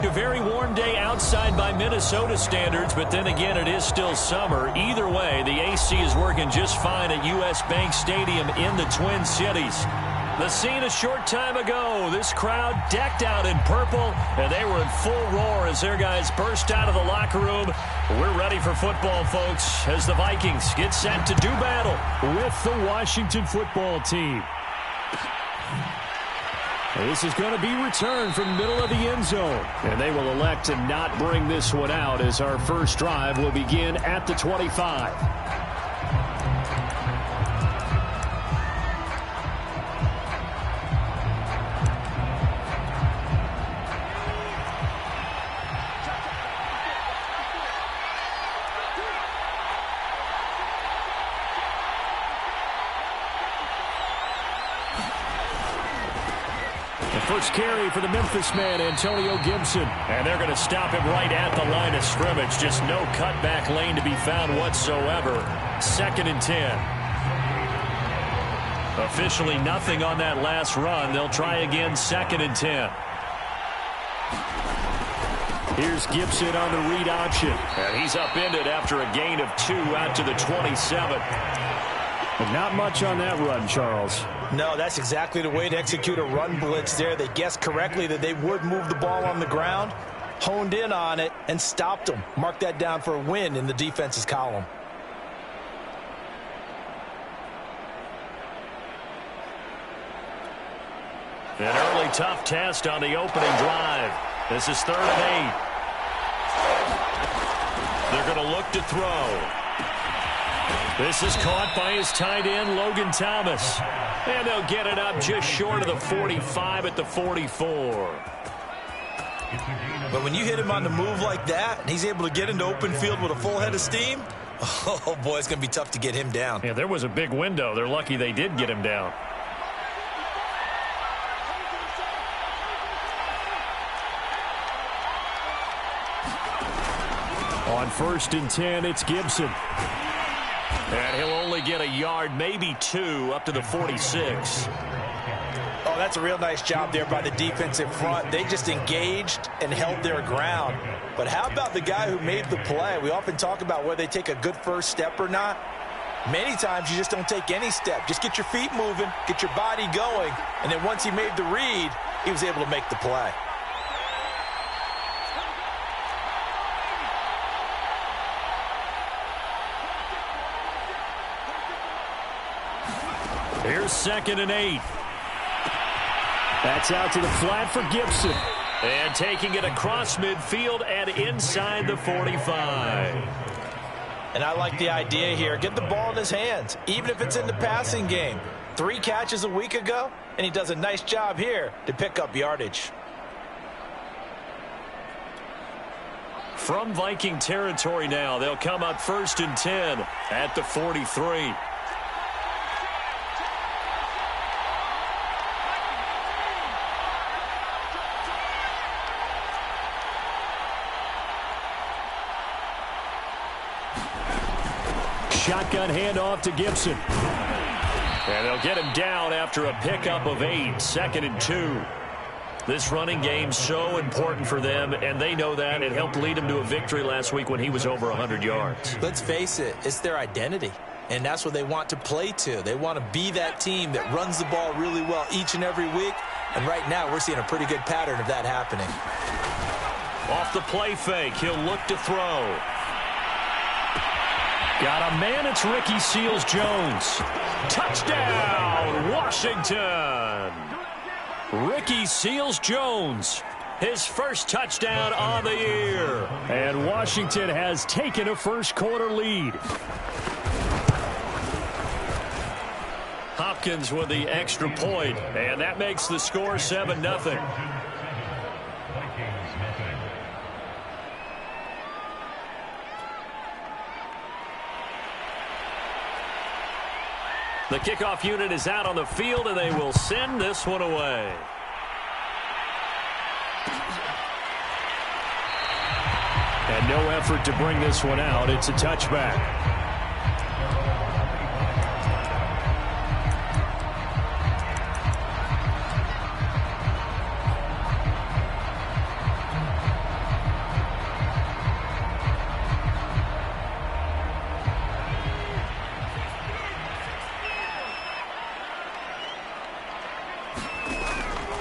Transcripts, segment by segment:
A very warm day outside by Minnesota standards, but then again, it is still summer. Either way, the AC is working just fine at U.S. Bank Stadium in the Twin Cities. The scene a short time ago, this crowd decked out in purple, and they were in full roar as their guys burst out of the locker room. We're ready for football, folks, as the Vikings get set to do battle with the Washington football team. This is going to be returned from the middle of the end zone. And they will elect to not bring this one out as our first drive will begin at the 25. First carry for the Memphis man, Antonio Gibson. And they're going to stop him right at the line of scrimmage. Just no cutback lane to be found whatsoever. 2nd and 10. Officially nothing on that last run. They'll try again, 2nd and 10. Here's Gibson on the read option. And he's upended after a gain of 2 out to the 27. But not much on that run, Charles. No, that's exactly the way to execute a run blitz there. They guessed correctly that they would move the ball on the ground, honed in on it, and stopped them. Mark that down for a win in the defense's column. An early tough test on the opening drive. This is 3rd and 8. They're going to look to throw. This is caught by his tight end, Logan Thomas. And they'll get it up just short of the 45 at the 44. But when you hit him on the move like that, and he's able to get into open field with a full head of steam, oh, boy, it's going to be tough to get him down. Yeah, there was a big window. They're lucky they did get him down. On 1st and 10, it's Gibson. And he'll only get a yard, maybe 2, up to the 46. Oh, that's a real nice job there by the defensive front. They just engaged and held their ground. But how about the guy who made the play? We often talk about whether they take a good first step or not. Many times you just don't take any step. Just get your feet moving, get your body going, and then once he made the read, he was able to make the play. Here's 2nd and 8. That's out to the flat for Gibson. And taking it across midfield and inside the 45. And I like the idea here. Get the ball in his hands, even if it's in the passing game. 3 catches a week ago, and he does a nice job here to pick up yardage. From Viking territory now, they'll come up 1st and 10 at the 43. Shotgun handoff to Gibson. And they'll get him down after a pickup of 8, 2nd and 2. This running game so important for them, and they know that. It helped lead them to a victory last week when he was over 100 yards. Let's face it, it's their identity, and that's what they want to play to. They want to be that team that runs the ball really well each and every week, and right now we're seeing a pretty good pattern of that happening. Off the play fake, he'll look to throw. Got a man, it's Ricky Seals-Jones. Touchdown, Washington! Ricky Seals-Jones, his first touchdown on the year. And Washington has taken a first-quarter lead. Hopkins with the extra point, and that makes the score 7-0. The kickoff unit is out on the field, and they will send this one away. And no effort to bring this one out. It's a touchback.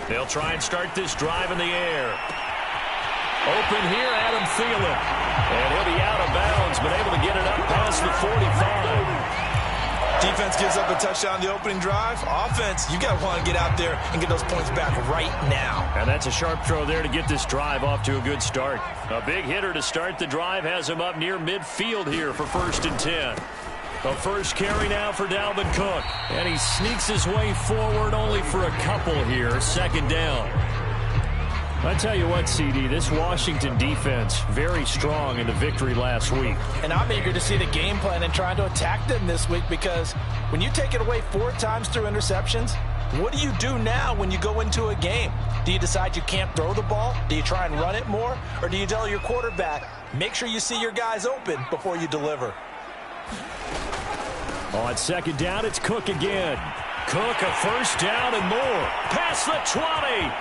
They'll try and start this drive in the air. Open here, Adam Thielen. And he'll be out of bounds, but able to get it up past the 45. Defense gives up a touchdown on the opening drive. Offense, you got to want to get out there and get those points back right now. And that's a sharp throw there to get this drive off to a good start. A big hitter to start the drive has him up near midfield here for 1st and 10. The first carry now for Dalvin Cook. And he sneaks his way forward only for a couple here. 2nd down. I tell you what, CD, this Washington defense, very strong in the victory last week. And I'm eager to see the game plan and trying to attack them this week, because when you take it away 4 times through interceptions, what do you do now when you go into a game? Do you decide you can't throw the ball? Do you try and run it more? Or do you tell your quarterback, make sure you see your guys open before you deliver? On 2nd down, it's Cook again. Cook, a 1st down and more. Past the 20.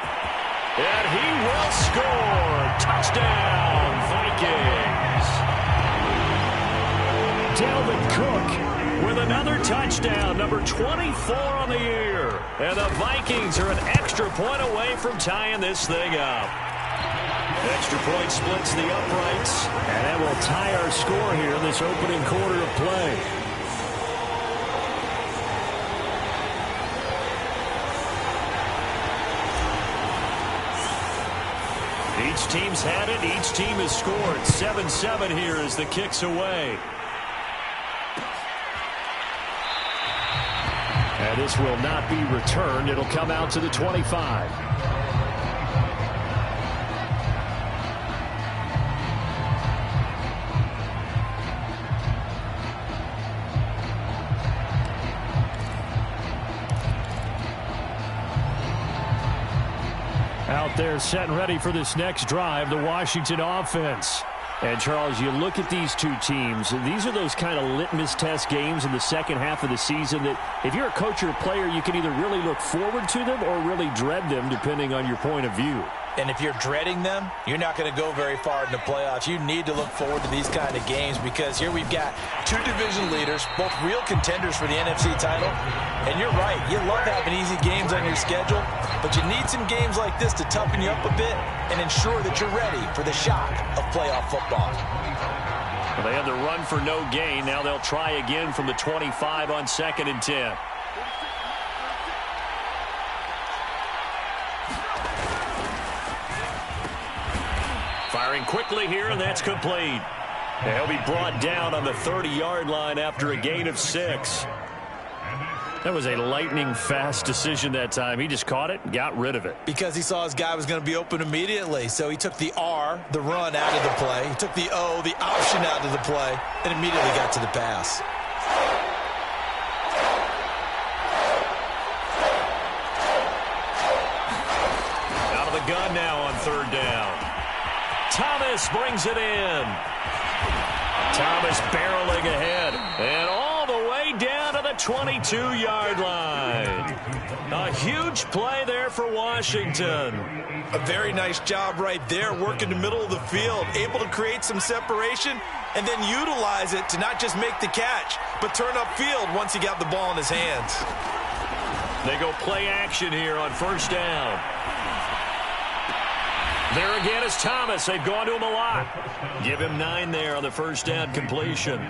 And he will score. Touchdown, Vikings. Dalvin Cook with another touchdown, number 24 on the year. And the Vikings are an extra point away from tying this thing up. Extra point splits the uprights. And that will tie our score here in this opening quarter of play. Each team's had it. Each team has scored. 7-7 here as the kick's away. And this will not be returned. It'll come out to the 25. Out there set and ready for this next drive, the Washington offense. And, Charles, you look at these two teams, and these are those kind of litmus test games in the second half of the season that if you're a coach or a player, you can either really look forward to them or really dread them, depending on your point of view. And if you're dreading them, you're not going to go very far in the playoffs. You need to look forward to these kind of games, because here we've got 2 division leaders, both real contenders for the NFC title. And you're right, you love having easy games on your schedule, but you need some games like this to toughen you up a bit and ensure that you're ready for the shock of playoff football. Well, they had the run for no gain. Now they'll try again from the 25 on 2nd and 10. Firing quickly here, and that's complete. He'll be brought down on the 30-yard line after a gain of 6. That was a lightning-fast decision that time. He just caught it and got rid of it. Because he saw his guy was going to be open immediately. So he took the R, the run, out of the play. He took the O, the option, out of the play, and immediately got to the pass. Out of the gun now on 3rd down. Thomas brings it in. Thomas barreling ahead. And all the way down to the 22-yard line. A huge play there for Washington. A very nice job right there, working the middle of the field, able to create some separation, and then utilize it to not just make the catch, but turn upfield once he got the ball in his hands. They go play action here on 1st down. There again is Thomas. They've gone to him a lot. Give him 9 there on the 1st down completion.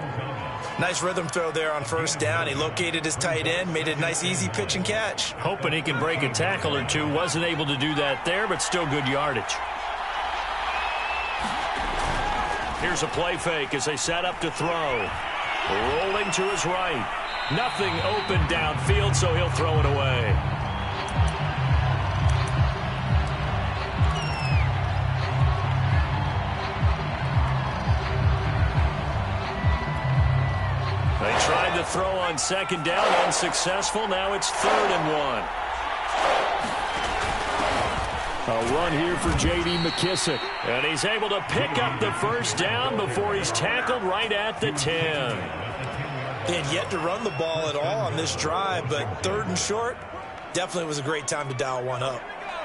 Nice rhythm throw there on 1st down. He located his tight end, made a nice easy pitch and catch. Hoping he can break a tackle or two. Wasn't able to do that there, but still good yardage. Here's a play fake as they set up to throw. Rolling to his right. Nothing open downfield, so he'll throw it away. They tried to throw on 2nd down, unsuccessful. Now it's 3rd and 1. A run here for J.D. McKissick. And he's able to pick up the 1st down before he's tackled right at the 10. They had yet to run the ball at all on this drive, but 3rd and short, definitely was a great time to dial one up.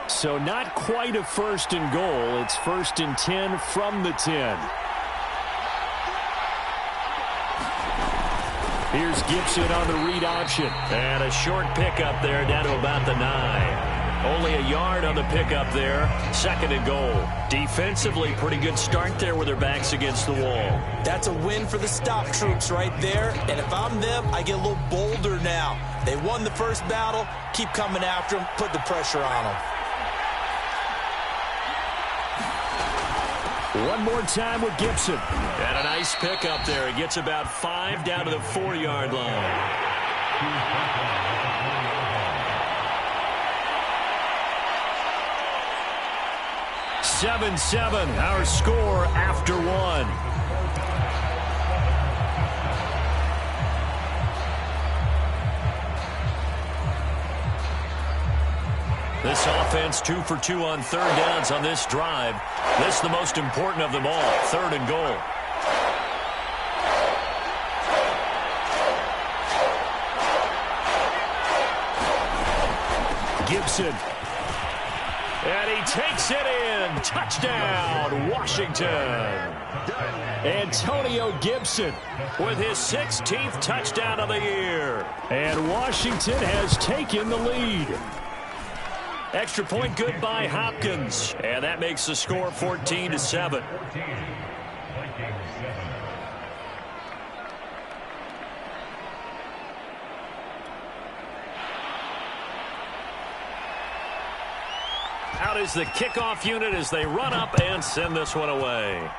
So not quite a 1st and goal. It's 1st and 10 from the 10. Here's Gibson on the read option. And a short pickup there down to about the 9. Only a yard on the pickup there. 2nd and goal. Defensively, pretty good start there with their backs against the wall. That's a win for the stop troops right there. And if I'm them, I get a little bolder now. They won the first battle. Keep coming after them. Put the pressure on them. One more time with Gibson. And a nice pickup there. He gets about 5 down to the 4-yard line. 7-7, our score after 1. This offense 2 for 2 on 3rd downs on this drive. This is the most important of them all, 3rd and goal. Gibson. And he takes it in. Touchdown, Washington. Antonio Gibson with his 16th touchdown of the year. And Washington has taken the lead. Extra point good by Hopkins. And that makes the score 14-7. Out is the kickoff unit as they run up and send this one away.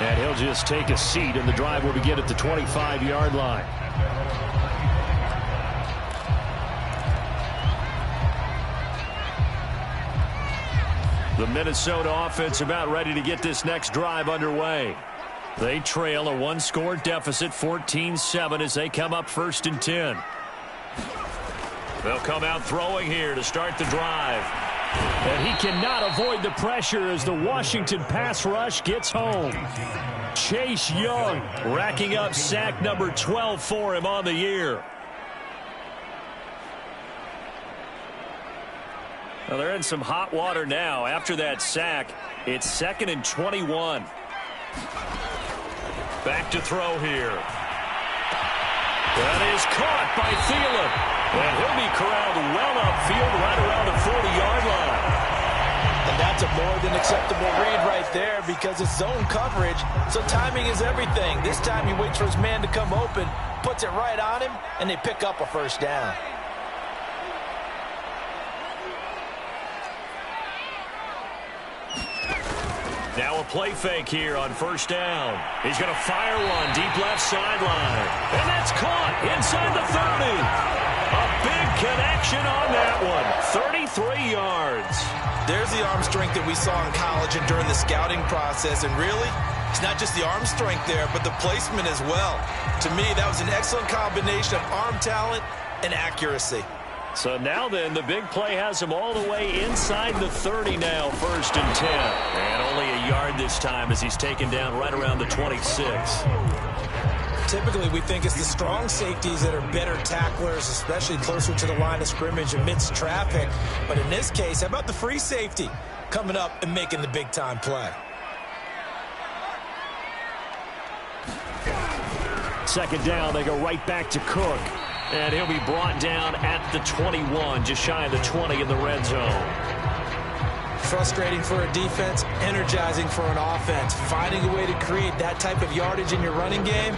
And he'll just take a seat, and the drive will begin at the 25-yard line. The Minnesota offense about ready to get this next drive underway. They trail a 1-score deficit, 14-7, as they come up 1st and 10. They'll come out throwing here to start the drive. And he cannot avoid the pressure as the Washington pass rush gets home. Chase Young racking up sack number 12 for him on the year. Well, they're in some hot water now. After that sack, it's 2nd and 21. Back to throw here. That is caught by Thielen. And he'll be corralled well upfield right around the 40-yard line. And that's a more than acceptable read right there because it's zone coverage, so timing is everything. This time he waits for his man to come open, puts it right on him, and they pick up a 1st down. Now a play fake here on 1st down. He's going to fire one deep left sideline. And that's caught inside the 30. A big connection on that one. 33 yards. There's the arm strength that we saw in college and during the scouting process. And really, it's not just the arm strength there, but the placement as well. To me, that was an excellent combination of arm talent and accuracy. So now then, the big play has him all the way inside the 30 now, 1st and 10. And only a yard this time as he's taken down right around the 26. Typically, we think it's the strong safeties that are better tacklers, especially closer to the line of scrimmage amidst traffic. But in this case, how about the free safety coming up and making the big-time play? 2nd down, they go right back to Cook. And he'll be brought down at the 21, just shy of the 20 in the red zone. Frustrating for a defense, energizing for an offense. Finding a way to create that type of yardage in your running game,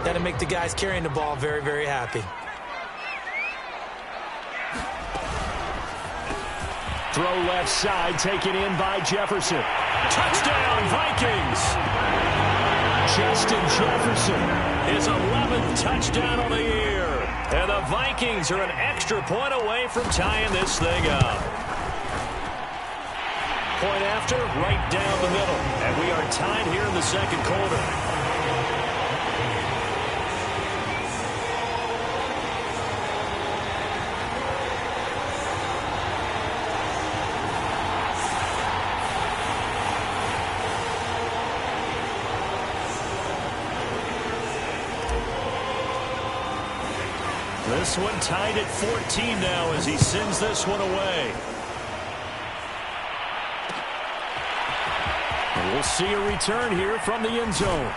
that'll make the guys carrying the ball very, very happy. Throw left side, taken in by Jefferson. Touchdown, Vikings! Justin Jefferson, his 11th touchdown of the year. And the Vikings are an extra point away from tying this thing up. Point after, right down the middle. And we are tied here in the 2nd quarter. This one tied at 14 now as he sends this one away. And we'll see a return here from the end zone.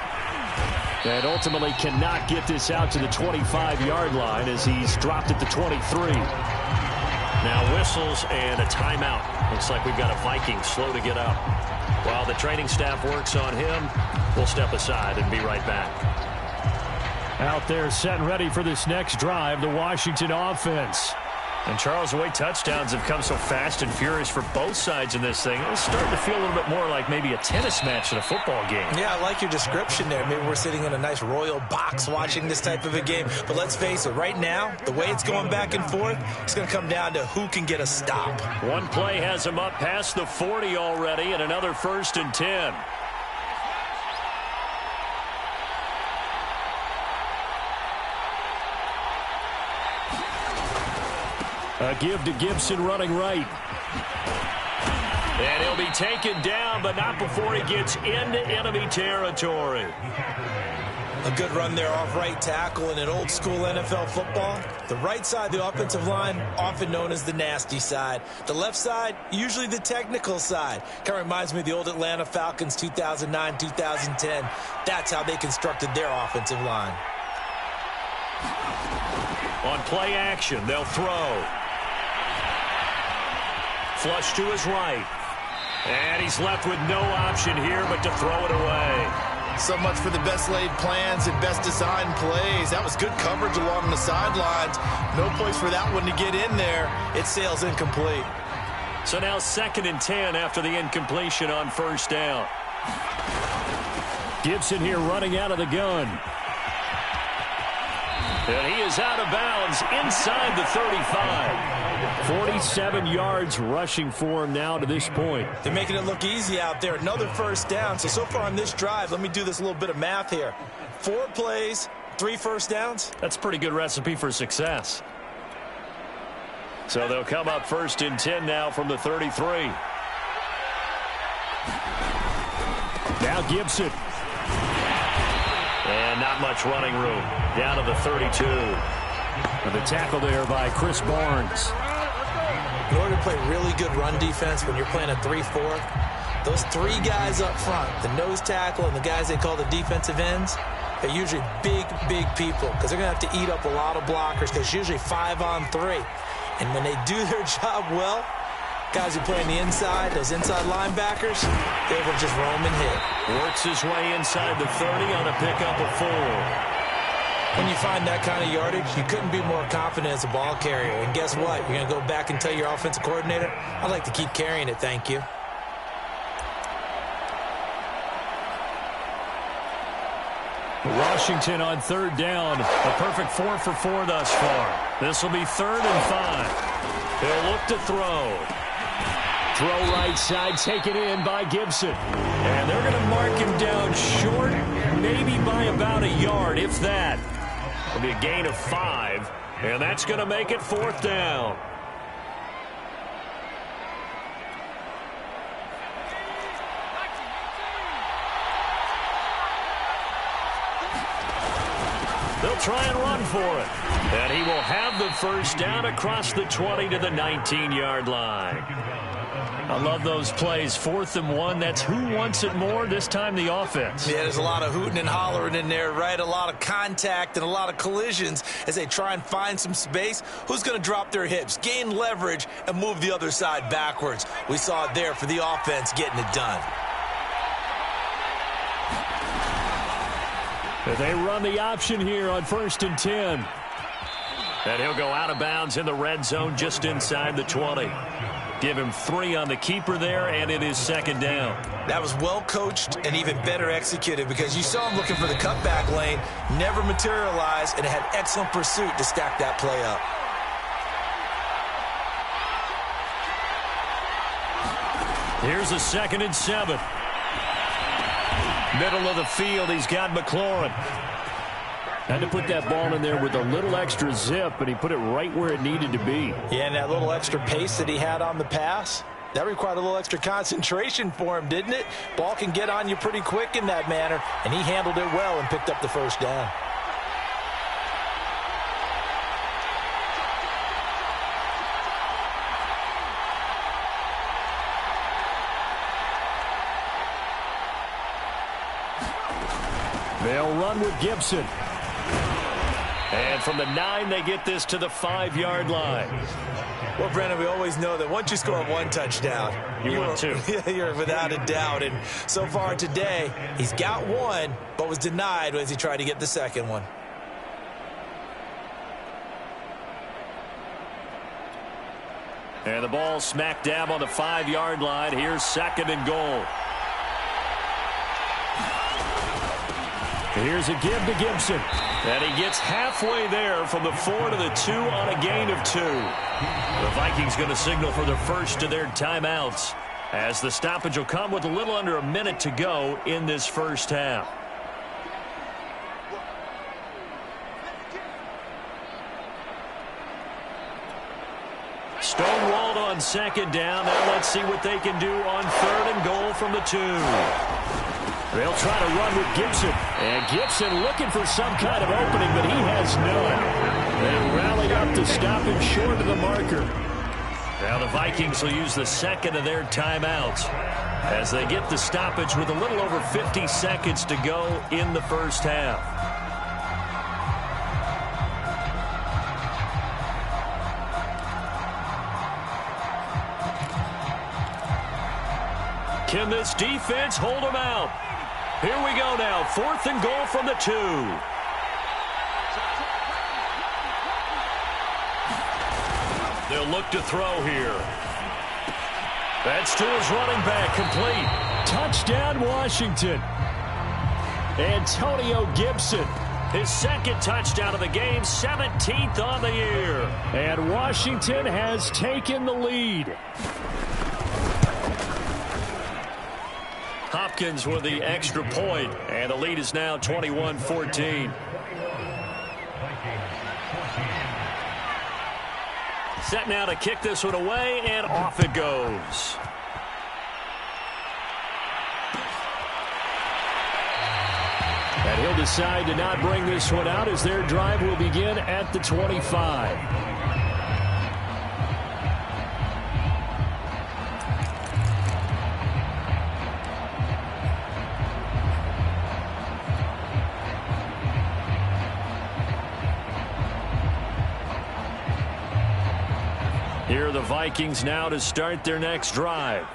And ultimately cannot get this out to the 25-yard line as he's dropped at the 23. Now whistles and a timeout. Looks like we've got a Viking slow to get up. While the training staff works on him, we'll step aside and be right back. Out there set and ready for this next drive, the Washington offense. And Charles, the way touchdowns have come so fast and furious for both sides in this thing, it's starting to feel a little bit more like maybe a tennis match than a football game. Yeah, I like your description there. Maybe we're sitting in a nice royal box watching this type of a game. But let's face it, right now, the way it's going back and forth, it's going to come down to who can get a stop. One play has him up past the 40 already, and another 1st and 10. A give to Gibson running right. And he'll be taken down, but not before he gets into enemy territory. A good run there off right tackle in an old school NFL football. The right side, the offensive line, often known as the nasty side. The left side, usually the technical side. Kind of reminds me of the old Atlanta Falcons 2009, 2010. That's how they constructed their offensive line. On play action, they'll throw. Flush to his right. And he's left with no option here but to throw it away. So much for the best laid plans and best designed plays. That was good coverage along the sidelines. No place for that one to get in there. It sails incomplete. So now 2nd and 10 after the incompletion on 1st down. Gibson here running out of the gun. And he is out of bounds inside the 35. 47 yards rushing for him now to this point. They're making it look easy out there. Another 1st down. So far on this drive, let me do this little bit of math here. 4 plays, 3 1st downs. That's a pretty good recipe for success. So they'll come up 1st and 10 now from the 33. Now Gibson. And not much running room. Down to the 32. And the tackle there by Chris Barnes. In order to play really good run defense when you're playing a 3-4, those 3 guys up front, the nose tackle and the guys they call the defensive ends, they're usually big people because they're going to have to eat up a lot of blockers because it's usually 5 on 3. And when they do their job well, guys who play on the inside, those inside linebackers, they're able to just roam and hit. Works his way inside the 30 on a pickup of 4. When you find that kind of yardage, you couldn't be more confident as a ball carrier. And guess what? You're going to go back and tell your offensive coordinator, I'd like to keep carrying it, thank you. Washington on 3rd down. A perfect 4 for 4 thus far. This will be 3rd and 5. They'll look to throw. Throw right side, taken in by Gibson. And they're going to mark him down short, maybe by about a yard, if that. It'll be a gain of 5, and that's going to make it 4th down. They'll try and run for it. And he will have the 1st down across the 20 to the 19-yard line. I love those plays. 4th and 1. That's who wants it more. This time the offense. Yeah, there's a lot of hooting and hollering in there, right? A lot of contact and a lot of collisions as they try and find some space. Who's going to drop their hips, gain leverage, and move the other side backwards? We saw it there for the offense getting it done. They run the option here on 1st and 10. And he'll go out of bounds in the red zone just inside the 20. Give him 3 on the keeper there, and it is 2nd down. That was well coached and even better executed because you saw him looking for the cutback lane, never materialized, and had excellent pursuit to stack that play up. Here's a 2nd and 7. Middle of the field, he's got McLaurin. Had to put that ball in there with a little extra zip, and he put it right where it needed to be. Yeah, and that little extra pace that he had on the pass, that required a little extra concentration for him, didn't it? Ball can get on you pretty quick in that manner, and he handled it well and picked up the 1st down. They'll run with Gibson. And from the 9, they get this to the 5-yard line. Well, Brennan, we always know that once you score one touchdown, you're 2. You're without a doubt. And so far today, he's got one, but was denied as he tried to get the second one. And the ball smack dab on the 5-yard line. Here's 2nd and goal. Here's a give to Gibson. And he gets halfway there from the 4 to the 2 on a gain of 2. The Vikings going to signal for their first of their timeouts, as the stoppage will come with a little under a minute to go in this first half. Stonewalled on 2nd down. Now let's see what they can do on 3rd and goal from the 2. They'll try to run with Gibson. And Gibson looking for some kind of opening, but he has none. They rally up to stop him short of the marker. Now the Vikings will use the 2nd of their timeouts as they get the stoppage with a little over 50 seconds to go in the first half. Can this defense hold them out? Here we go now. 4th and goal from the 2. They'll look to throw here. That's to his running back. Complete. Touchdown, Washington. Antonio Gibson. His 2nd touchdown of the game, 17th on the year. And Washington has taken the lead. Hopkins with the extra point, and the lead is now 21-14. Set now to kick this one away, and off it goes. And he'll decide to not bring this one out as their drive will begin at the 25. Here are the Vikings now to start their next drive.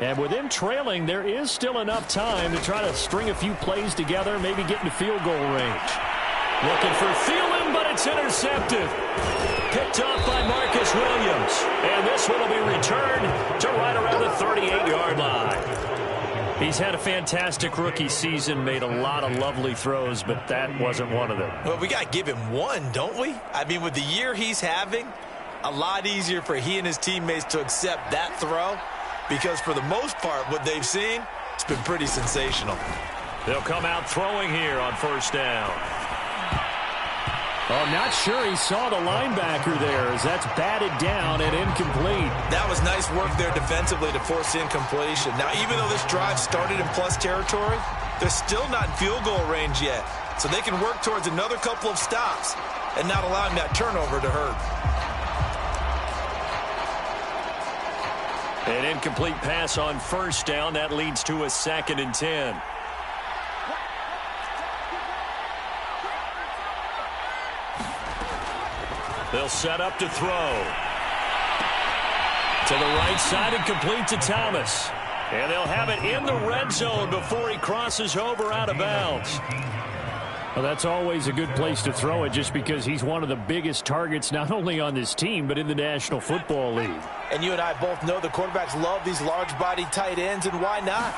And with them trailing, there is still enough time to try to string a few plays together, maybe get into field goal range. Looking for Thielen, but it's intercepted. Picked off by Marcus Williams. And this one will be returned to right around the 38-yard line. He's had a fantastic rookie season, made a lot of lovely throws, but that wasn't one of them. Well, we got to give him one, don't we? I mean, with the year he's having, a lot easier for he and his teammates to accept that throw, because for the most part, what they've seen, it's been pretty sensational. They'll come out throwing here on 1st down. Oh, not sure he saw the linebacker there, as that's batted down and incomplete. That was nice work there defensively to force incompletion. Now, even though this drive started in plus territory, they're still not in field goal range yet, so they can work towards another couple of stops and not allowing that turnover to hurt. An incomplete pass on 1st down. That leads to a 2nd and 10. They'll set up to throw. To the right side and complete to Thomas. And they'll have it in the red zone before he crosses over out of bounds. Well, that's always a good place to throw it, just because he's one of the biggest targets not only on this team but in the National Football League. And you and I both know the quarterbacks love these large-bodied tight ends, and why not?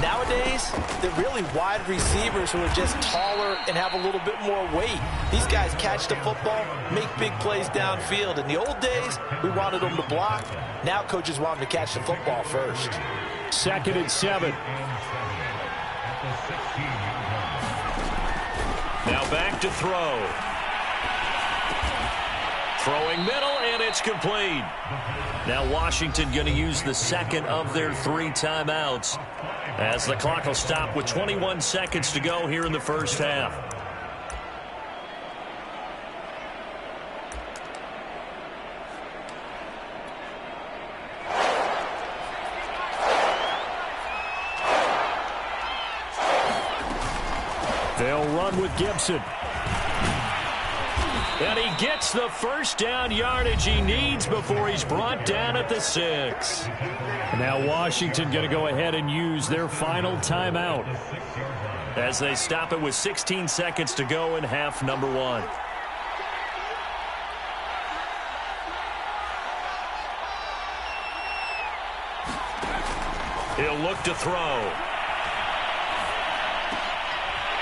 Nowadays, they're really wide receivers who are just taller and have a little bit more weight. These guys catch the football, make big plays downfield. In the old days, we wanted them to block. Now coaches want them to catch the football first. 2nd and 7. Now back to throw. Throwing middle, and it's complete. Now Washington going to use the 2nd of their 3 timeouts, as the clock will stop with 21 seconds to go here in the first half. They'll run with Gibson. And he gets the first down yardage he needs before he's brought down at the 6. Now Washington going to go ahead and use their final timeout as they stop it with 16 seconds to go in half number 1. He'll look to throw.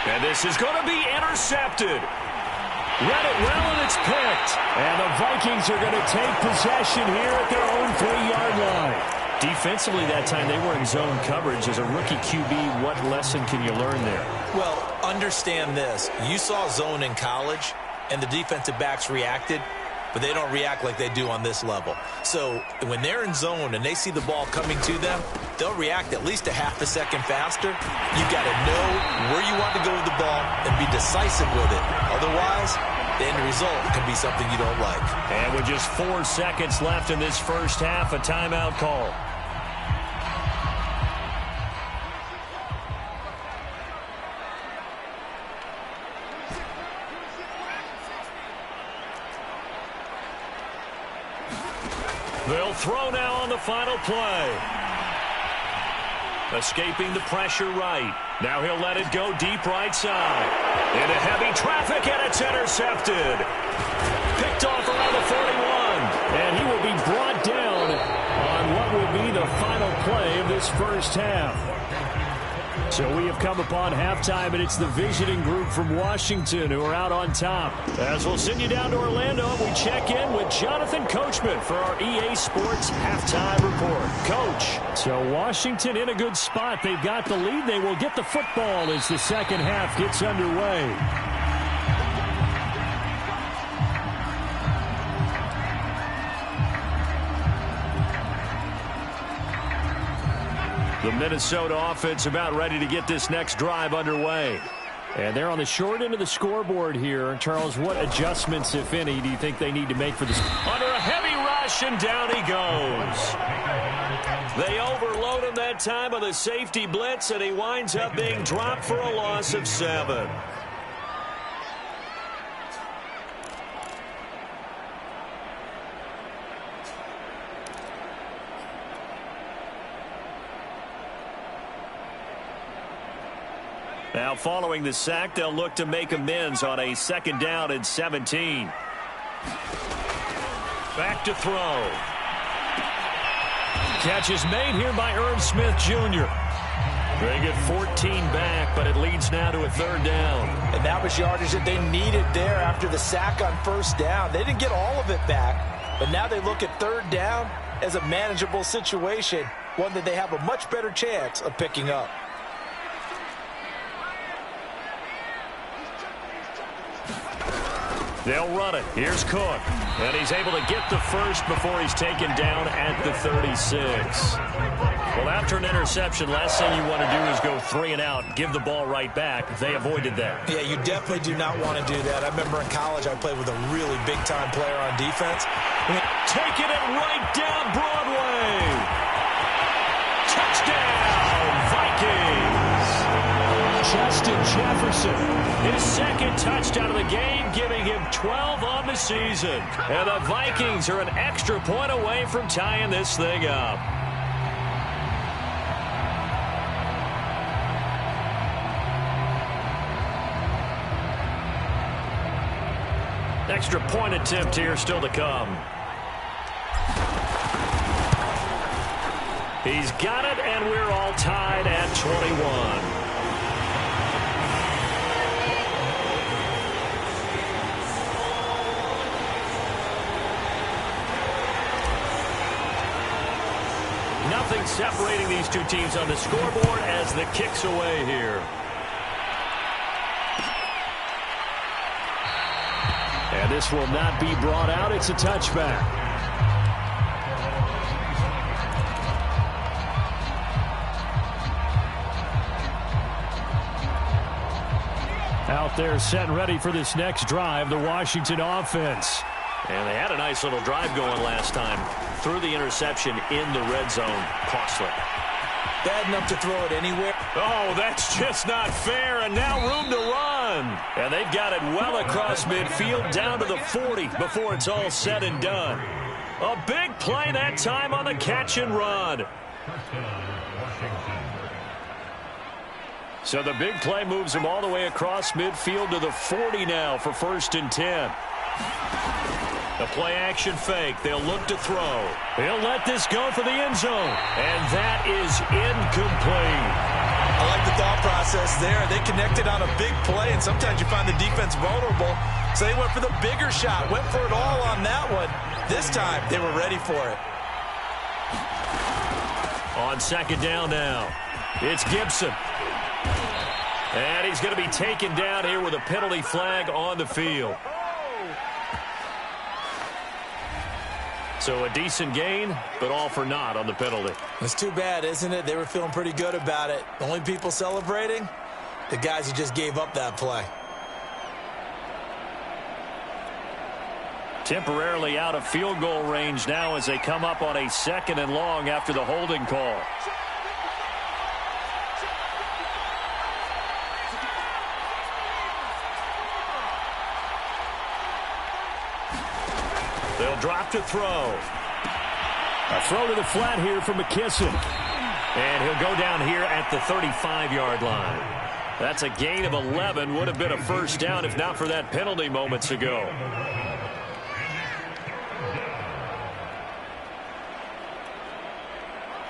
And this is going to be intercepted. Read it well, and it's picked. And the Vikings are going to take possession here at their own 3-yard line. Defensively that time, they were in zone coverage. As a rookie QB, what lesson can you learn there? Well, understand this. You saw zone in college, and the defensive backs reacted, but they don't react like they do on this level. So when they're in zone and they see the ball coming to them, they'll react at least a half a second faster. You've got to know where you want to go with the ball and be decisive with it. Otherwise, the end result can be something you don't like. And with just 4 seconds left in this first half, a timeout call. They'll throw now on the final play. Escaping the pressure right. Now he'll let it go deep right side. Into heavy traffic, and it's intercepted. Picked off around the 41. And he will be brought down on what will be the final play of this first half. So we have come upon halftime, and it's the visiting group from Washington who are out on top. As we'll send you down to Orlando, we check in with Jonathan Coachman for our EA Sports Halftime Report. Coach. So Washington in a good spot. They've got the lead. They will get the football as the second half gets underway. The Minnesota offense about ready to get this next drive underway. And they're on the short end of the scoreboard here. Charles, what adjustments, if any, do you think they need to make for this? Under a heavy rush, and down he goes. They overload him that time on the safety blitz, and he winds up being dropped for a loss of 7. Now, following the sack, they'll look to make amends on a 2nd down and 17. Back to throw. Catch is made here by Irv Smith Jr. They get 14 back, but it leads now to a 3rd down. And that was yardage that they needed there after the sack on 1st down. They didn't get all of it back, but now they look at 3rd down as a manageable situation, one that they have a much better chance of picking up. They'll run it. Here's Cook. And he's able to get the first before he's taken down at the 36. Well, after an interception, last thing you want to do is go 3 and out, give the ball right back. They avoided that. Yeah, you definitely do not want to do that. I remember in college I played with a really big-time player on defense. Taking it right down Broadway. Touchdown, Vikings. Justin Jefferson. His 2nd touchdown of the game, giving him 12 on the season. And the Vikings are an extra point away from tying this thing up. Extra point attempt here still to come. He's got it, and we're all tied at 21. Nothing separating these two teams on the scoreboard as the kick's away here. And this will not be brought out. It's a touchback. Out there set and ready for this next drive, the Washington offense. And they had a nice little drive going last time. Threw the interception in the red zone. Costly. Bad enough to throw it anywhere. Oh, that's just not fair. And now room to run. run. And they've got it well across midfield down to the 40 before it's all said and done. A big play that time on the catch and run. So the big play moves him all the way across midfield to the 40 now for 1st and 10. The play action fake. They'll look to throw. He'll let this go for the end zone. And that is incomplete. I like the thought process there. They connected on a big play, and sometimes you find the defense vulnerable. So they went for the bigger shot, went for it all on that one. This time, they were ready for it. On 2nd down now, it's Gibson. And he's going to be taken down here with a penalty flag on the field. So a decent gain, but all for naught on the penalty. It's too bad, isn't it? They were feeling pretty good about it. The only people celebrating, the guys who just gave up that play. Temporarily out of field goal range now as they come up on a 2nd and long after the holding call. They'll drop to throw. A throw to the flat here for McKissick. And he'll go down here at the 35-yard line. That's a gain of 11. Would have been a 1st down if not for that penalty moments ago.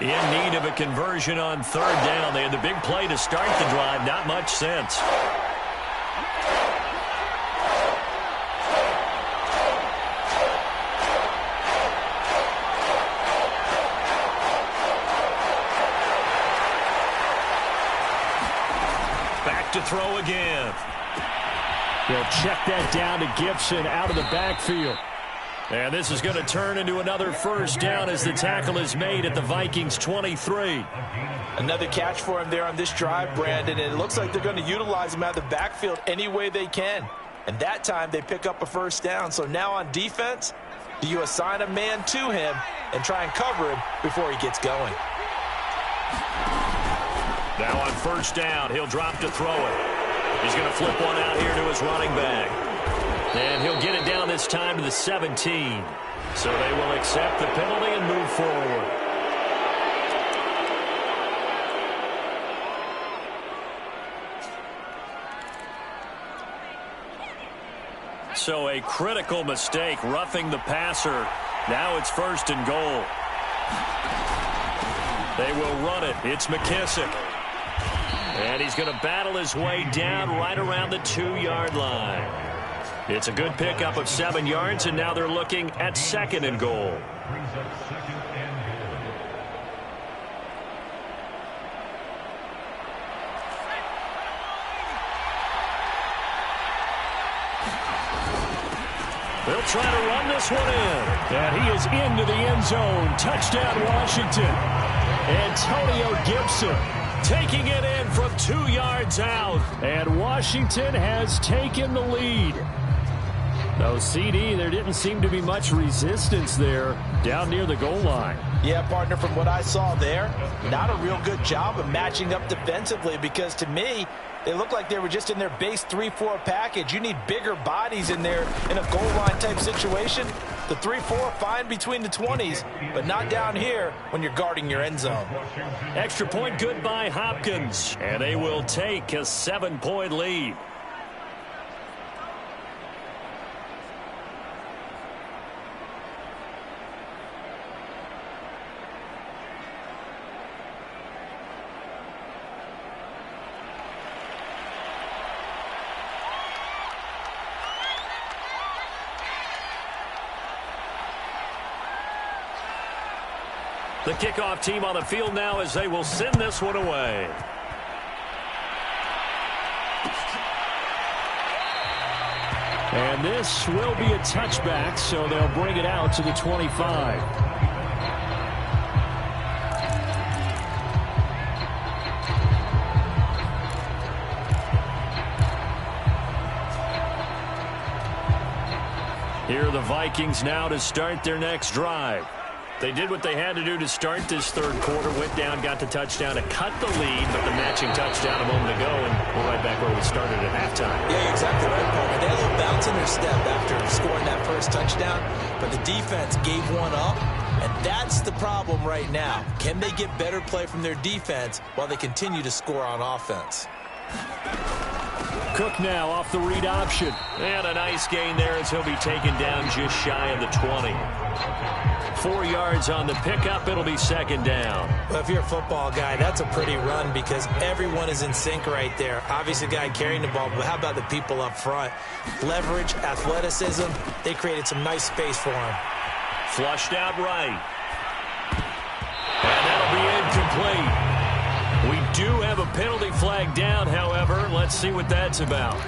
In need of a conversion on 3rd down. They had the big play to start the drive. Not much sense. To throw again. They'll check that down to Gibson out of the backfield. And this is going to turn into another 1st down as the tackle is made at the Vikings 23. Another catch for him there on this drive, Brandon, and it looks like they're going to utilize him out of the backfield any way they can. And that time they pick up a 1st down. So now on defense, do you assign a man to him and try and cover him before he gets going? Now on 1st down, he'll drop to throw it. He's going to flip one out here to his running back. And he'll get it down this time to the 17. So they will accept the penalty and move forward. So a critical mistake, roughing the passer. Now it's 1st and goal. They will run it. It's McKissick. And he's going to battle his way down right around the 2-yard line. It's a good pickup of 7 yards, and now they're looking at 2nd and goal. They'll try to run this one in. And he is into the end zone. Touchdown, Washington. Antonio Gibson taking it in from 2 yards out. And Washington has taken the lead. No, CD, there didn't seem to be much resistance there down near the goal line. Yeah, partner, from what I saw there, not a real good job of matching up defensively, because to me, they looked like they were just in their base 3-4 package. You need bigger bodies in there in a goal line type situation. The 3-4, fine between the 20s, but not down here when you're guarding your end zone. Extra point good by Hopkins, and they will take a 7-point lead. The kickoff team on the field now as they will send this one away. And this will be a touchback, so they'll bring it out to the 25. Here are the Vikings now to start their next drive. They did what they had to do to start this third quarter. Went down, got the touchdown to cut the lead, but the matching touchdown a moment ago, and we're right back where we started at halftime. Yeah, exactly right, Paul. They had a little bounce in their step after scoring that first touchdown, but the defense gave one up, and that's the problem right now. Can they get better play from their defense while they continue to score on offense? Cook now off the read option. And a nice gain there as he'll be taken down just shy of the 20. 4 yards on the pickup. It'll be second down. Well, if you're a football guy, that's a pretty run because everyone is in sync right there. Obviously, the guy carrying the ball, but how about the people up front? Leverage, athleticism, they created some nice space for him. Flushed out right. And that'll be incomplete. We do have a penalty flag down, however. Let's see what that's about.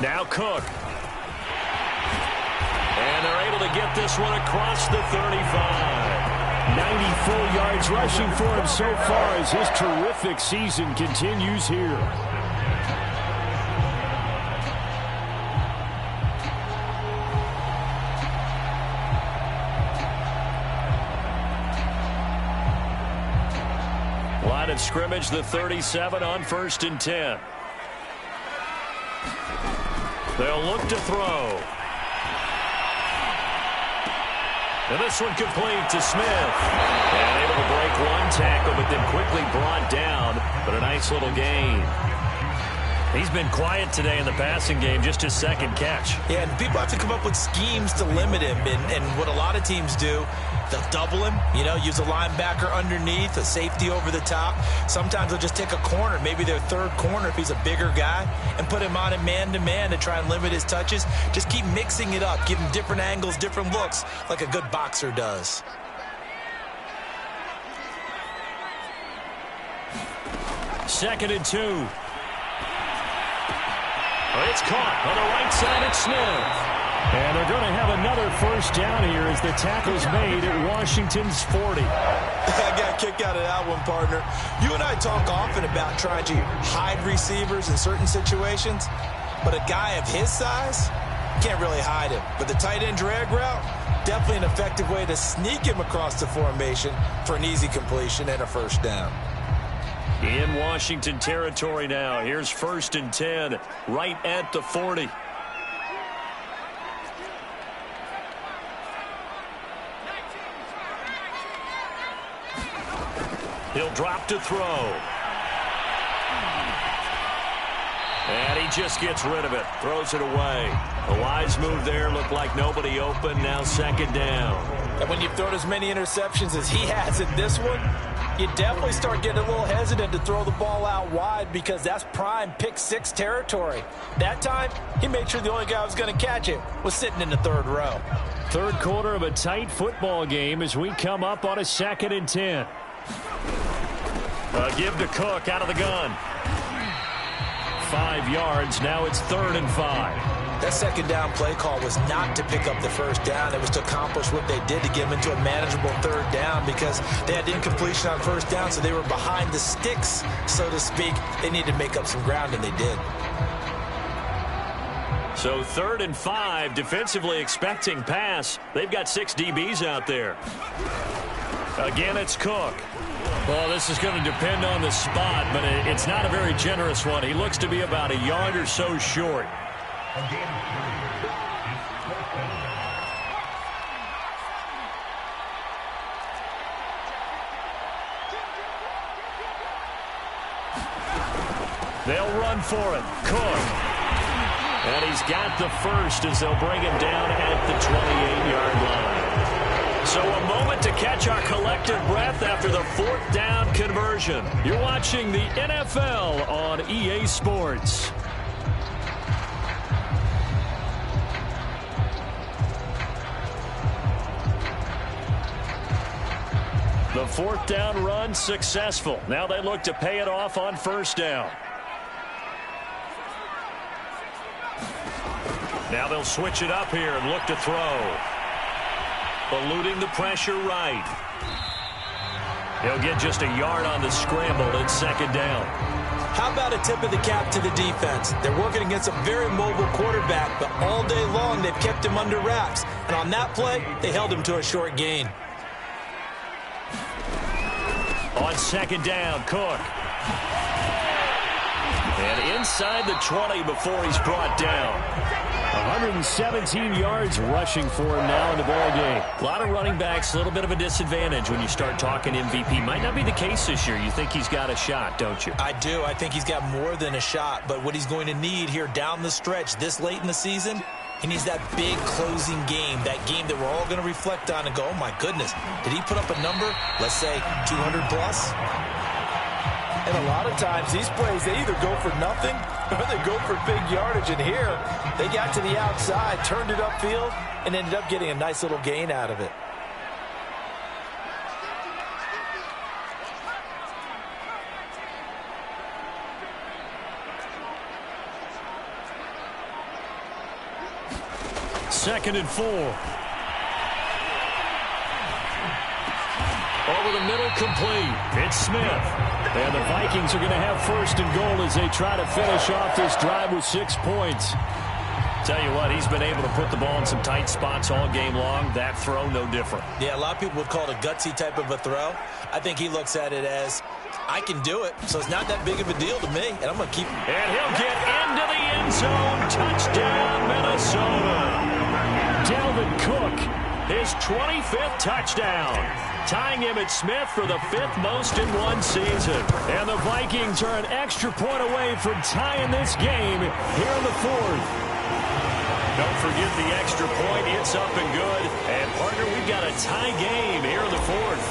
Now Cook. And they're able to get this one across the 35. 94 yards rushing for him so far as his terrific season continues here. Line of scrimmage, the 37 on 1st and 10. They'll look to throw. And this one complete to Smith. And able to break one tackle, but then quickly brought down. But a nice little gain. He's been quiet today in the passing game, just his second catch. Yeah, and people have to come up with schemes to limit him. And what a lot of teams do, they'll double him, use a linebacker underneath, a safety over the top. Sometimes they'll just take a corner, maybe their third corner if he's a bigger guy, and put him on a man-to-man to try and limit his touches. Just keep mixing it up, give him different angles, different looks, like a good boxer does. Second and 2. It's caught on the right side. It's Smith. And they're going to have another first down here as the tackle's made at Washington's 40. I got a kick out of that one, partner. You and I talk often about trying to hide receivers in certain situations, but a guy of his size, can't really hide him. But the tight end drag route, definitely an effective way to sneak him across the formation for an easy completion and a first down. In Washington territory now. Here's 1st and 10, right at the 40. He'll drop to throw. And he just gets rid of it. Throws it away. A wise move there. Looked like nobody open. Now second down. And when you've thrown as many interceptions as he has in this one, you definitely start getting a little hesitant to throw the ball out wide because that's prime pick six territory. That time, he made sure the only guy who was going to catch it was sitting in the third row. Third quarter of a tight football game as we come up on a 2nd and 10. A give to Cook out of the gun. 5 yards. Now it's 3rd and 5. That second down play call was not to pick up the first down. It was to accomplish what they did to get them into a manageable third down because they had incompletion on first down, so they were behind the sticks, so to speak. They needed to make up some ground, and they did. So 3rd and 5, defensively expecting pass. They've got 6 DBs out there. Again, it's Cook. Well, this is going to depend on the spot, but it's not a very generous one. He looks to be about a yard or so short. They'll run for it. Cook. And he's got the first as they'll bring him down at the 28-yard line. So a moment to catch our collective breath after the 4th down conversion. You're watching the NFL on EA Sports. The 4th down run successful. Now they look to pay it off on 1st down. Now they'll switch it up here and look to throw. Eluding the pressure right. He'll get just a yard on the scramble. It's second down. How about a tip of the cap to the defense? They're working against a very mobile quarterback, but all day long they've kept him under wraps. And on that play, they held him to a short gain. On second down, Cook. And inside the 20 before he's brought down. 117 yards rushing for him now in the ball game. A lot of running backs, a little bit of a disadvantage when you start talking MVP. Might not be the case this year. You think he's got a shot, don't you? I do. I think he's got more than a shot. But what he's going to need here down the stretch this late in the season, he needs that big closing game, that game that we're all going to reflect on and go, oh, my goodness, did he put up a number, let's say 200 plus? And a lot of times these plays, they either go for nothing or they go for big yardage. And here, they got to the outside, turned it upfield, and ended up getting a nice little gain out of it. Second and 4. Over the middle, complete. It's Smith. And the Vikings are going to have first and goal as they try to finish off this drive with 6 points. Tell you what, he's been able to put the ball in some tight spots all game long. That throw, no different. Yeah, a lot of people would call it a gutsy type of a throw. I think he looks at it as, I can do it, so it's not that big of a deal to me, and I'm going to keep. And he'll get into the end zone. Touchdown, Minnesota. Dalvin Cook, his 25th touchdown, tying him at Smith for the 5th most in one season. And the Vikings are an extra point away from tying this game here in the 4th. Don't forget the extra point. It's up and good. And, partner, we've got a tie game here in the 4th.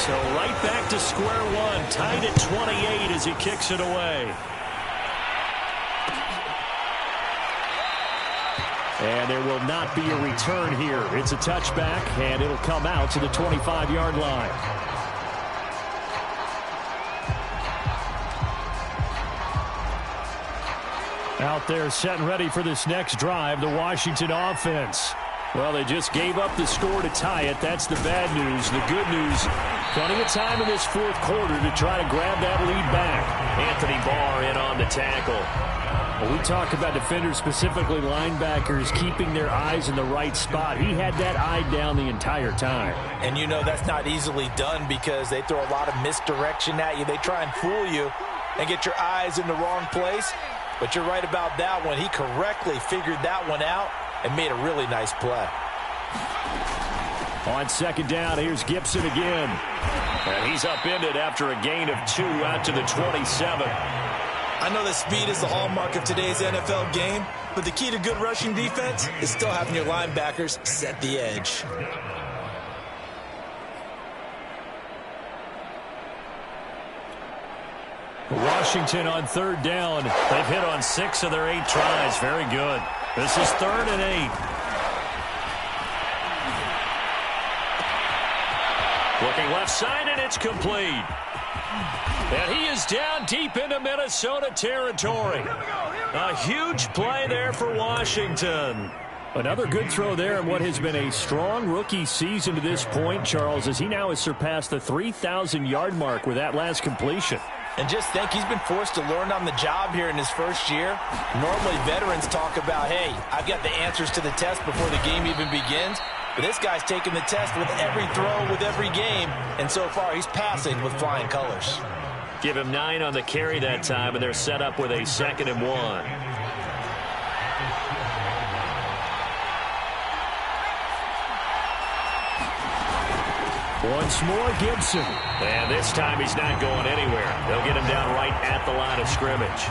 So right back to square one, tied at 28 as he kicks it away. And there will not be a return here. It's a touchback, and it'll come out to the 25-yard line. Out there set and ready for this next drive, the Washington offense. Well, they just gave up the score to tie it. That's the bad news. The good news, plenty of time in this 4th quarter to try to grab that lead back. Anthony Barr in on the tackle. Well, we talk about defenders, specifically linebackers, keeping their eyes in the right spot. He had that eye down the entire time. And you know that's not easily done because they throw a lot of misdirection at you. They try and fool you and get your eyes in the wrong place. But you're right about that one. He correctly figured that one out and made a really nice play. On second down, here's Gibson again. And he's upended after a gain of 2 out to the 27. I know that speed is the hallmark of today's NFL game, but the key to good rushing defense is still having your linebackers set the edge. Washington on third down. They've hit on 6 of their 8 tries. Very good. This is 3rd and 8. Looking left side, and it's complete. And he is down deep into Minnesota territory. A huge play there for Washington. Another good throw there in what has been a strong rookie season to this point, Charles, as he now has surpassed the 3,000-yard mark with that last completion. And just think, he's been forced to learn on the job here in his first year. Normally, veterans talk about, hey, I've got the answers to the test before the game even begins. But this guy's taking the test with every throw, with every game. And so far, he's passing with flying colors. Give him 9 on the carry that time, and they're set up with a 2nd and 1. Once more, Gibson. And this time he's not going anywhere. They'll get him down right at the line of scrimmage.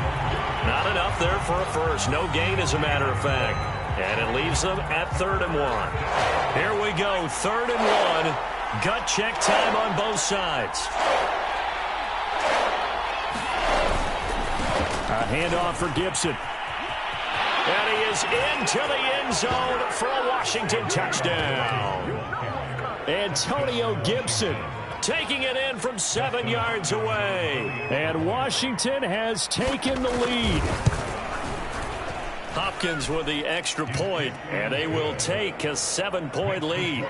Not enough there for a first. No gain, as a matter of fact. And it leaves them at 3rd and 1. Here we go, 3rd and 1. Gut check time on both sides. A handoff for Gibson. And he is into the end zone for a Washington touchdown. Antonio Gibson taking it in from 7 yards away. And Washington has taken the lead. Hopkins with the extra point, and they will take a 7-point lead.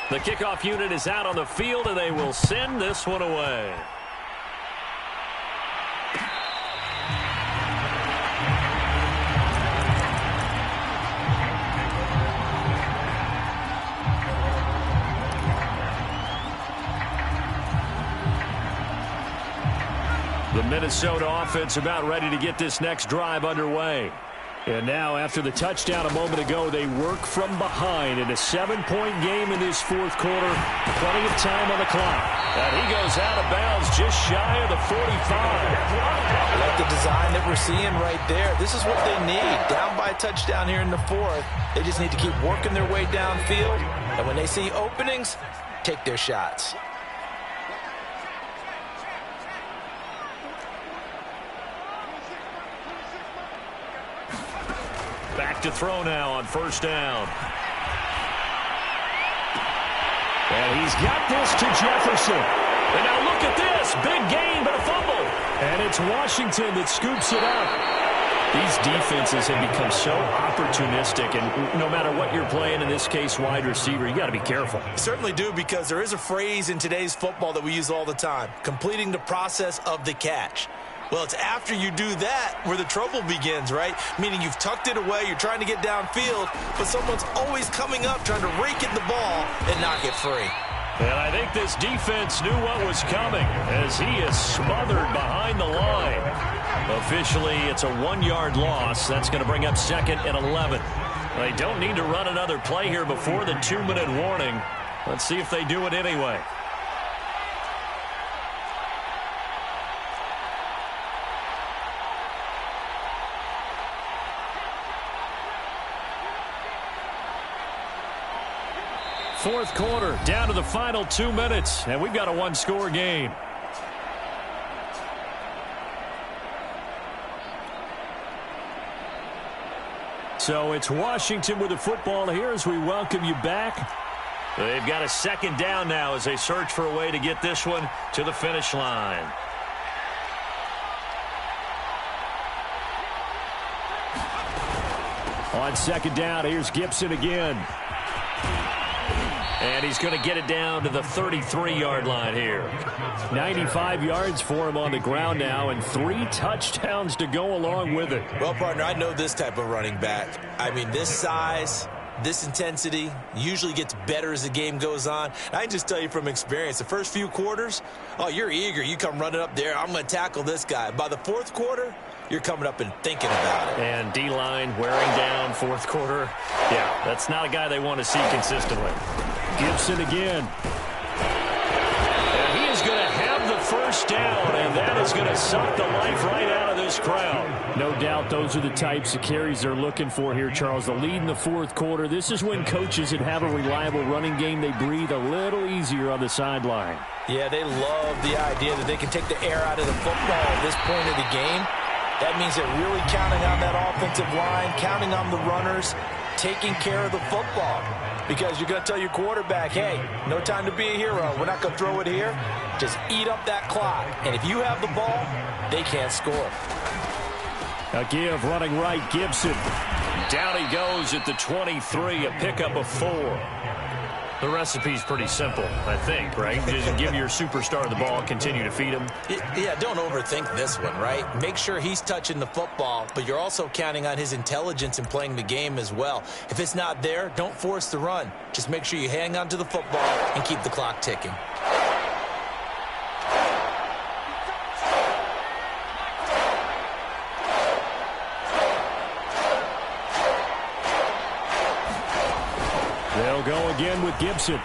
The kickoff unit is out on the field, and they will send this one away. The Minnesota offense about ready to get this next drive underway. And now, after the touchdown a moment ago, they work from behind in a 7-point game in this fourth quarter. Plenty of time on the clock. And he goes out of bounds just shy of the 45. I like the design that we're seeing right there. This is what they need. Down by a touchdown here in the fourth. They just need to keep working their way downfield. And when they see openings, take their shots. Back to throw now on first down. And he's got this to Jefferson. And now look at this. Big gain, but a fumble. And it's Washington that scoops it up. These defenses have become so opportunistic, and no matter what you're playing, in this case, wide receiver, you got to be careful. You certainly do, because there is a phrase in today's football that we use all the time, completing the process of the catch. Well, it's after you do that where the trouble begins, right? Meaning you've tucked it away, you're trying to get downfield, but someone's always coming up trying to rake in the ball and knock it free. And I think this defense knew what was coming as he is smothered behind the line. Officially, it's a 1-yard loss. That's going to bring up second and 11. They don't need to run another play here before the 2-minute warning. Let's see if they do it anyway. Fourth quarter, down to the final 2 minutes, and we've got a one-score game. So it's Washington with the football here as we welcome you back. They've got a second down now as they search for a way to get this one to the finish line. On second down, here's Gibson again. And he's going to get it down to the 33-yard line here. 95 yards for him on the ground now, and 3 touchdowns to go along with it. Well, partner, I know this type of running back. I mean, this size, this intensity usually gets better as the game goes on. And I can just tell you from experience, the first few quarters, oh, you're eager. You come running up there, I'm going to tackle this guy. By the fourth quarter, you're coming up and thinking about it. And D-line wearing down fourth quarter. Yeah, that's not a guy they want to see consistently. Gibson again. And he is going to have the first down, and that is going to suck the life right out of this crowd. No doubt those are the types of carries they're looking for here, Charles. The lead in the fourth quarter. This is when coaches that have a reliable running game, they breathe a little easier on the sideline. Yeah, they love the idea that they can take the air out of the football at this point of the game. That means they're really counting on that offensive line, counting on the runners, taking care of the football. Because you're going to tell your quarterback, hey, no time to be a hero. We're not going to throw it here. Just eat up that clock. And if you have the ball, they can't score. A give running right, Gibson. Down he goes at the 23, a pickup of 4. The recipe's pretty simple, I think, right? Just give your superstar the ball, continue to feed him. Yeah, don't overthink this one, right? Make sure he's touching the football, but you're also counting on his intelligence in playing the game as well. If it's not there, don't force the run. Just make sure you hang on to the football and keep the clock ticking. They'll go again with Gibson.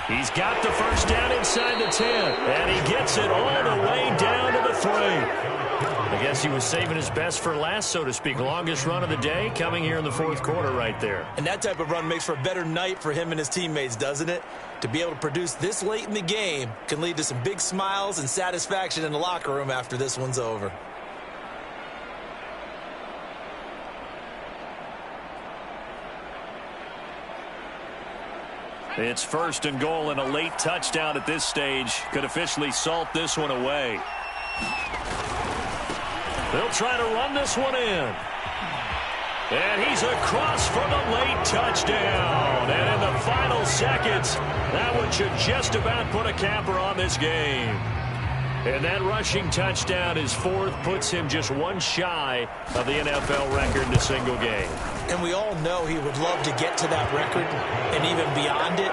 He's got the first down inside the 10, and he gets it all the way down to the 3. I guess he was saving his best for last, so to speak. Longest run of the day coming here in the fourth quarter right there. And that type of run makes for a better night for him and his teammates, doesn't it? To be able to produce this late in the game can lead to some big smiles and satisfaction in the locker room after this one's over. It's first and goal, and a late touchdown at this stage could officially salt this one away. They'll try to run this one in. And he's across for the late touchdown. And in the final seconds, that one should just about put a capper on this game. And that rushing touchdown, his fourth, puts him just one shy of the NFL record in a single game. And we all know he would love to get to that record and even beyond it.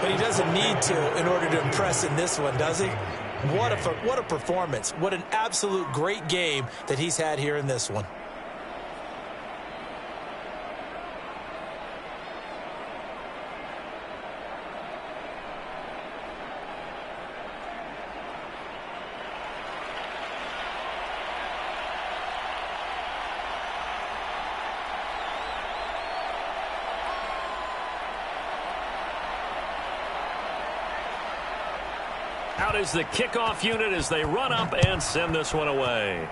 But he doesn't need to in order to impress in this one, does he? What a performance. What an absolute great game that he's had here in this one. Out is the kickoff unit as they run up and send this one away.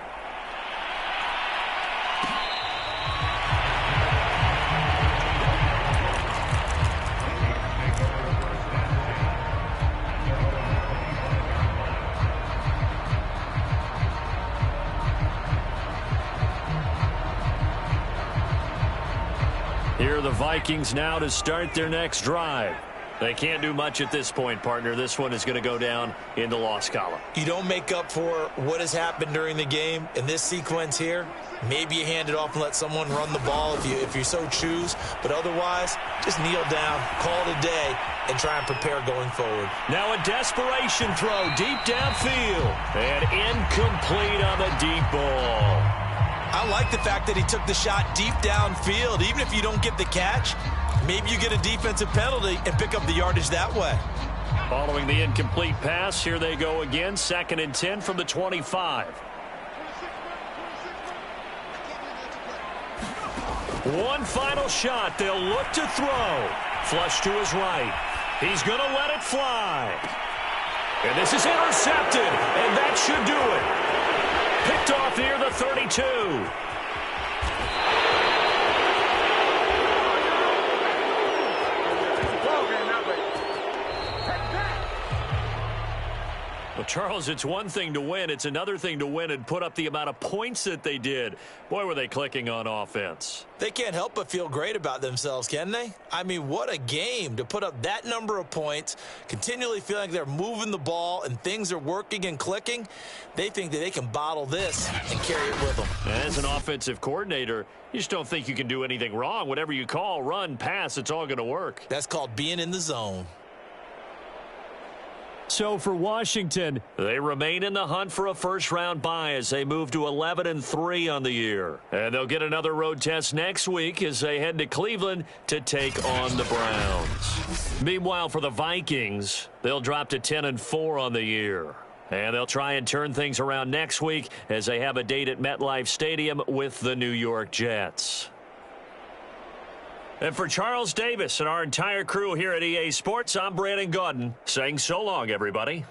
Here are the Vikings now to start their next drive. They can't do much at this point, partner. This one is going to go down in the loss column. You don't make up for what has happened during the game in this sequence here. Maybe you hand it off and let someone run the ball if you so choose. But otherwise, just kneel down, call it a day, and try and prepare going forward. Now a desperation throw deep downfield. And incomplete on the deep ball. I like the fact that he took the shot deep downfield. Even if you don't get the catch, maybe you get a defensive penalty and pick up the yardage that way. Following the incomplete pass, here they go again. 2nd and 10 from the 25. One final shot. They'll look to throw. Flush to his right. He's going to let it fly. And this is intercepted. And that should do it. Picked off near the 32. Well, Charles, it's one thing to win. It's another thing to win and put up the amount of points that they did. Boy, were they clicking on offense. They can't help but feel great about themselves, can they? I mean, what a game to put up that number of points, continually feeling like they're moving the ball and things are working and clicking. They think that they can bottle this and carry it with them. As an offensive coordinator, you just don't think you can do anything wrong. Whatever you call, run, pass, it's all going to work. That's called being in the zone. So for Washington, they remain in the hunt for a first-round bye as they move to 11-3 on the year. And they'll get another road test next week as they head to Cleveland to take on the Browns. Meanwhile, for the Vikings, they'll drop to 10-4 on the year. And they'll try and turn things around next week as they have a date at MetLife Stadium with the New York Jets. And for Charles Davis and our entire crew here at EA Sports, I'm Brandon Gaudin saying so long, everybody.